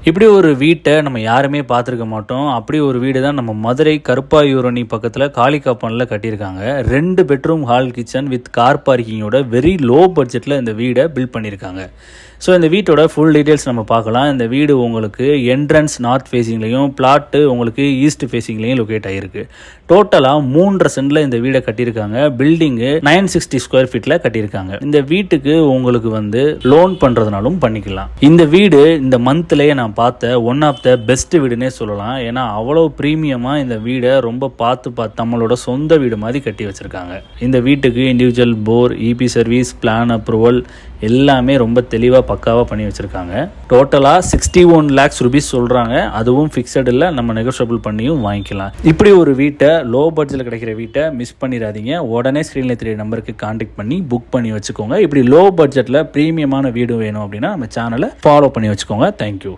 இப்படி ஒரு வீட்டை நம்ம யாருமே பார்த்துருக்க மாட்டோம். அப்படி ஒரு வீடு தான் நம்ம மதுரை கருப்பாயூரணி பக்கத்தில் காளிகாப்பனில் கட்டியிருக்காங்க. 2 bedroom hall kitchen with car பார்க்கிங்கோட வெரி லோ பட்ஜெட்டில் இந்த வீடை பில்ட் பண்ணியிருக்காங்க. ஸோ இந்த வீட்டோட ஃபுல் டீட்டெயில்ஸ் நம்ம பார்க்கலாம். இந்த வீடு உங்களுக்கு என்ட்ரன்ஸ் நார்த் ஃபேஸிங்லேயும் பிளாட்டு உங்களுக்கு ஈஸ்ட் ஃபேஸிங்லேயும் லொக்கேட் ஆகிருக்கு. டோட்டலாக 3.5 சென்டில் இந்த வீடை கட்டியிருக்காங்க. பில்டிங்கு 960 ஸ்கொயர் ஃபீட்டில் கட்டியிருக்காங்க. இந்த வீட்டுக்கு உங்களுக்கு லோன் பண்ணுறதுனாலும் பண்ணிக்கலாம். இந்த வீடு இந்த மந்த்லேயே நான் பார்த்த ஒன் ஆஃப் த பெஸ்ட் வீடுன்னே சொல்லலாம். ஏன்னா அவ்வளோ ப்ரீமியமாக இந்த வீடை ரொம்ப பார்த்து நம்மளோட சொந்த வீடு மாதிரி கட்டி வச்சுருக்காங்க. இந்த வீட்டுக்கு individual bore, EB service, plan approval எல்லாமே ரொம்ப தெளிவாக பக்காவாக பண்ணி வச்சுருக்காங்க. டோட்டலாக 61 lakhs rupees சொல்கிறாங்க. அதுவும் ஃபிக்ஸட் இல்லை, நம்ம நெகோஷியபிள் பண்ணியும் வாங்கிக்கலாம். இப்படி ஒரு வீட்டை லோ பட்ஜெட்டில் கிடைக்கிற வீட்டை மிஸ் பண்ணிடாதீங்க. உடனே ஸ்க்ரீனில் தெரிய நம்பருக்கு கான்டாக்ட் பண்ணி புக் பண்ணி வச்சுக்கோங்க. இப்படி லோ பட்ஜெட்டில் ப்ரீமியமான வீடு வேணும் அப்படின்னா நம்ம சேனலை ஃபாலோ பண்ணி வச்சுக்கோங்க. தேங்க்யூ.